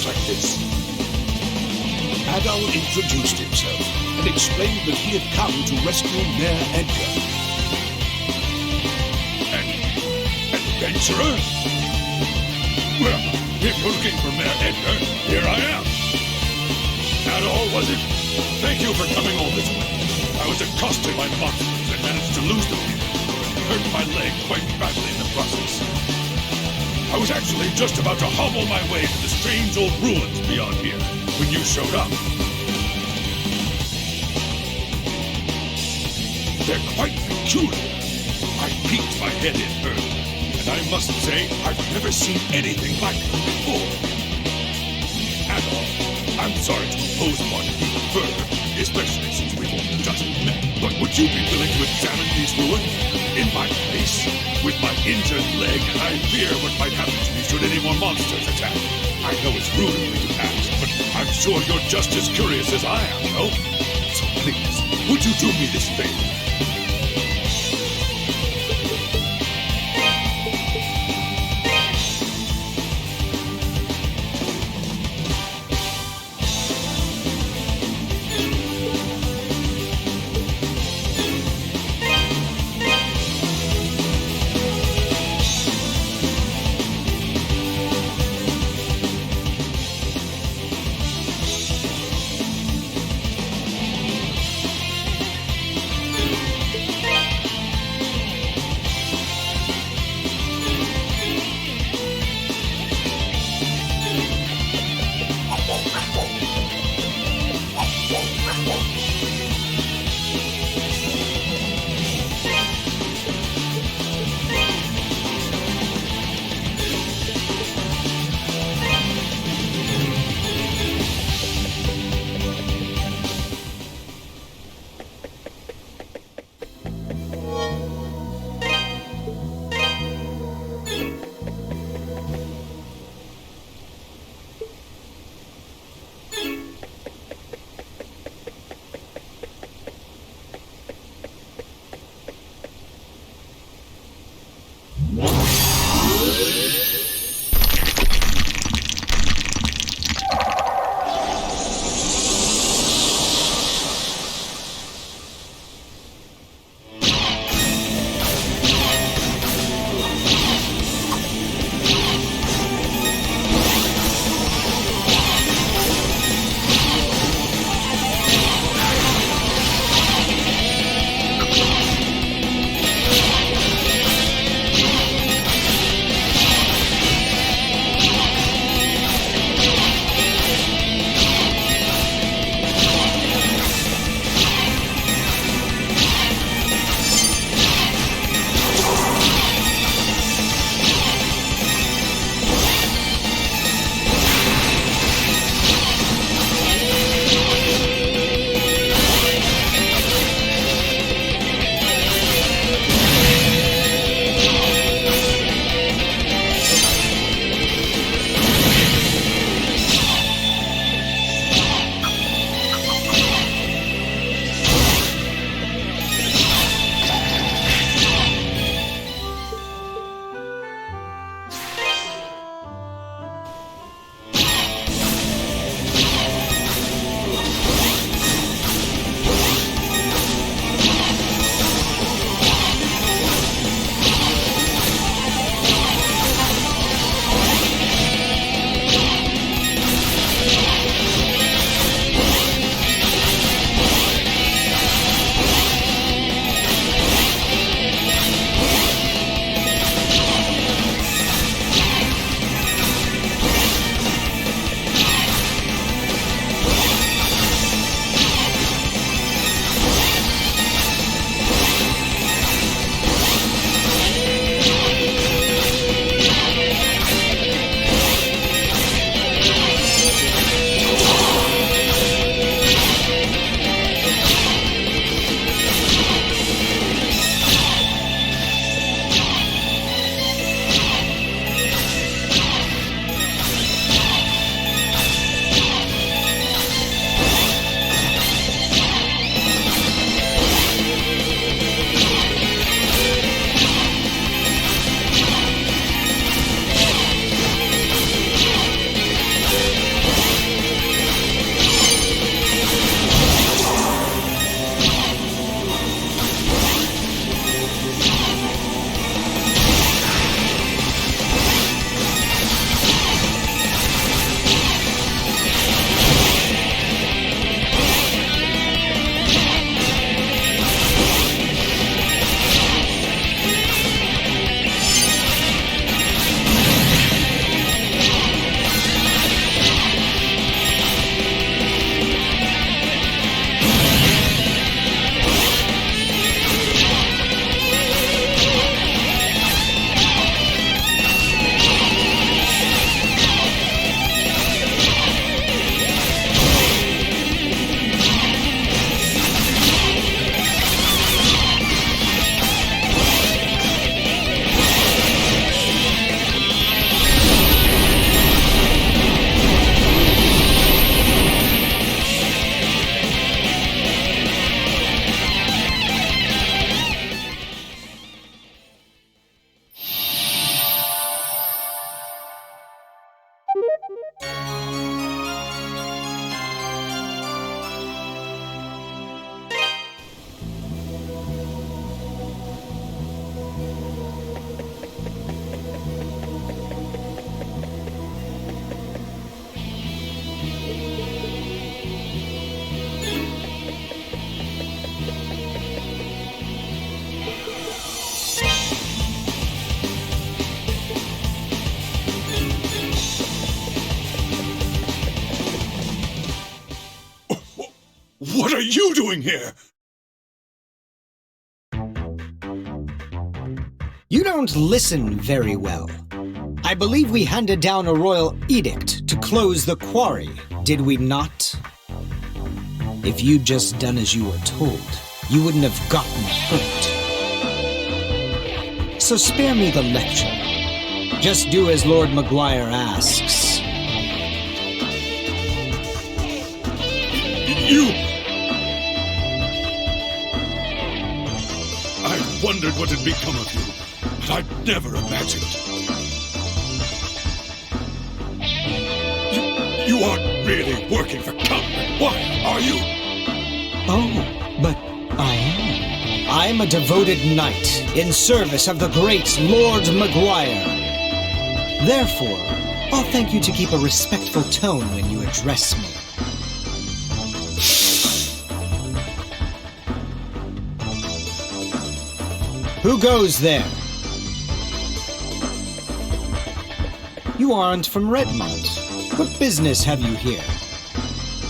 like this. Adol introduced himself and explained that he had come to rescue Mayor Edgar. An adventurer? Well, if you're looking for Mayor Edgar, here I am. Adol, was it? Thank you for coming all this way. I was accosted by monsters and managed to lose them here. Hurt my leg quite badly in the process. I was actually just about to hobble my way to the strange old ruins beyond here when you showed up. They're quite peculiar. I peeked my head in early, and I must say I've never seen anything like them before. Adol, I'm sorry to impose upon you even further, especially since we've only just met. But would you be willing to examine these ruins? In my place? With my injured leg, I fear what might happen to me should any more monsters attack. I know it's rude of me to ask, but I'm sure you're just as curious as I am, no? So please, would you do me this favor? What are you doing here? You don't listen very well. I believe we handed down a royal edict to close the quarry, did we not? If you'd just done as you were told, you wouldn't have gotten hurt. So spare me the lecture. Just do as Lord Maguire asks. You... I wondered what had become of you, but I'd never imagined. You aren't really working for Count Maguire, are you? Oh, but I am. I'm a devoted knight in service of the great Lord Maguire. Therefore, I'll thank you to keep a respectful tone when you address me. Who goes there? You aren't from Redmont. What business have you here?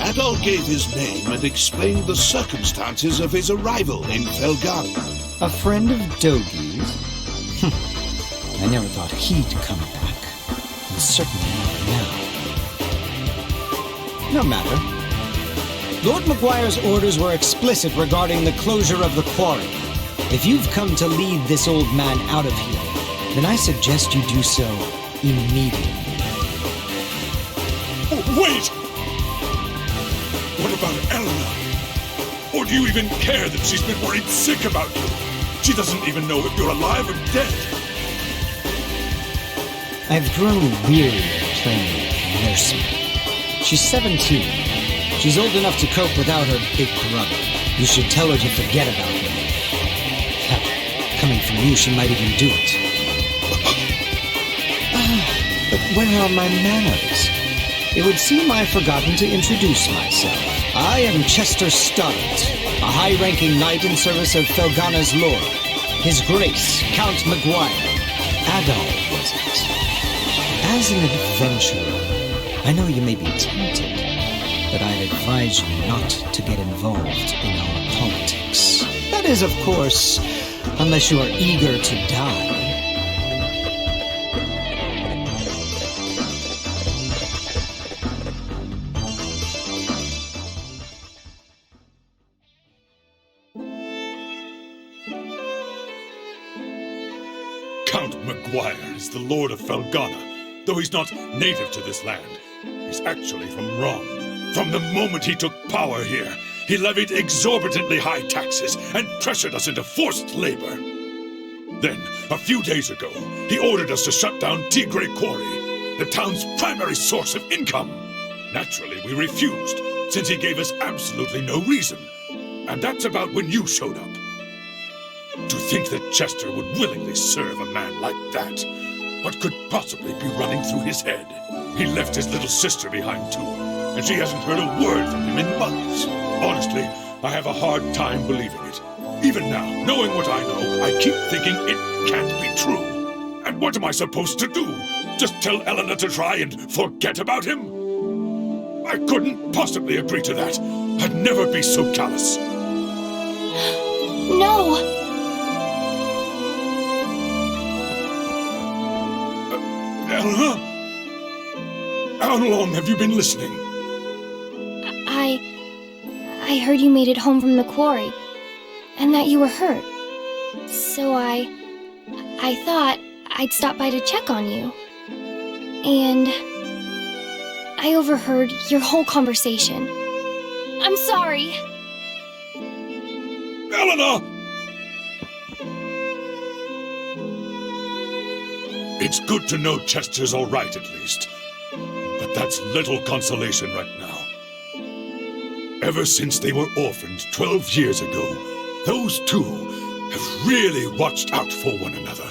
Adol gave his name and explained the circumstances of his arrival in Felghana. A friend of Dogi's? I never thought he'd come back. And certainly not now. No matter. Lord Maguire's orders were explicit regarding the closure of the quarry. If you've come to lead this old man out of here, then I suggest you do so immediately. Wait! What about Eleanor? Or do you even care that she's been worried sick about you? She doesn't even know if you're alive or dead. I've grown weary of playing nursemaid. She's 17. She's old enough to cope without her big brother. You should tell her to forget about him. Hell, coming from you, she might even do it. But where are my manners? It would seem I've forgotten to introduce myself. I am Chester Stoddart, a high-ranking knight in service of Felghana's lord. His Grace, Count Maguire. Adol was it. As an adventurer, I know you may be tempted, but I'd advise you not to get involved in our politics. That is, of course, unless you are eager to die. Count Maguire is the Lord of Felghana. Though he's not native to this land, he's actually from Rom. From the moment he took power here, he levied exorbitantly high taxes and pressured us into forced labor. Then, a few days ago, he ordered us to shut down Tigre Quarry, the town's primary source of income. Naturally, we refused, since he gave us absolutely no reason. And that's about when you showed up. To think that Chester would willingly serve a man like that. What could possibly be running through his head? He left his little sister behind too, and she hasn't heard a word from him in months. Honestly, I have a hard time believing it. Even now, knowing what I know, I keep thinking it can't be true. And what am I supposed to do? Just tell Eleanor to try and forget about him? I couldn't possibly agree to that. I'd never be so callous. No! Eleanor? How long have you been listening? I heard you made it home from the quarry, and that you were hurt. So I thought I'd stop by to check on you. And I overheard your whole conversation. I'm sorry. Eleanor! It's good to know Chester's all right, at least. But that's little consolation right now. Ever since they were orphaned 12 years ago, those two have really watched out for one another.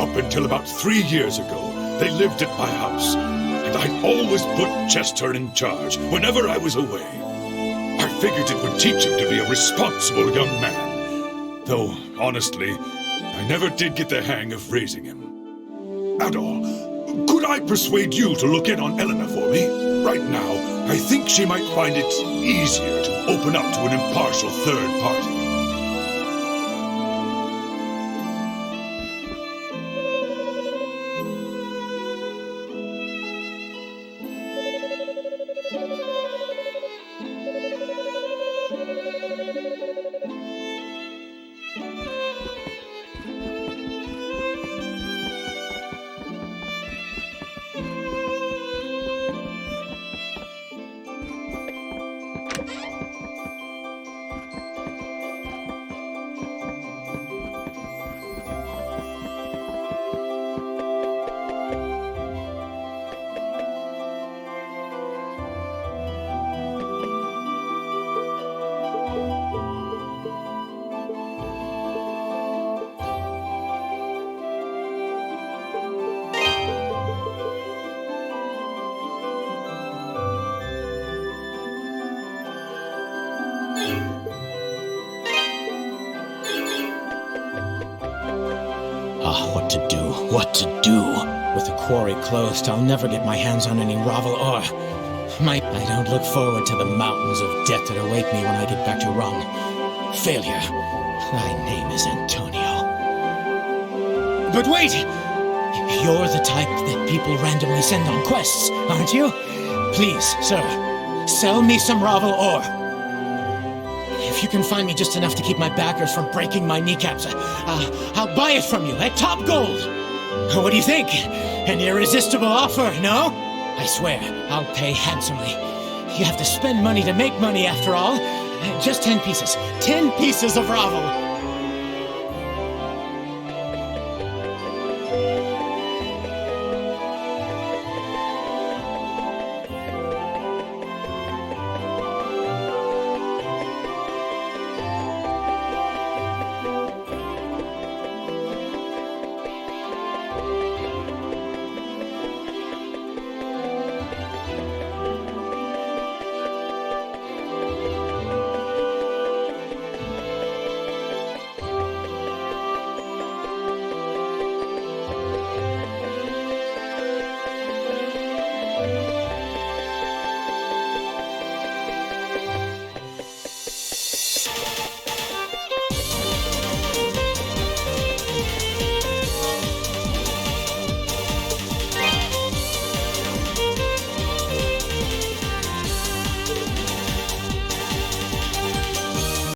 Up until about 3 years ago, they lived at my house, and I'd always put Chester in charge whenever I was away. I figured it would teach him to be a responsible young man. Though, honestly, I never did get the hang of raising him. Adol, could I persuade you to look in on Eleanor for me? Right now, I think she might find it easier to open up to an impartial third party. What to do? With the quarry closed, I'll never get my hands on any Ravel ore. I don't look forward to the mountains of debt that await me when I get back to Rome. Failure. Thy name is Antonio. But wait! You're the type that people randomly send on quests, aren't you? Please, sir, sell me some Ravel ore. If you can find me just enough to keep my backers from breaking my kneecaps, I'll buy it from you at top gold. What do you think? An irresistible offer, no? I swear, I'll pay handsomely. You have to spend money to make money, after all. Just 10 pieces. 10 pieces of Ravel.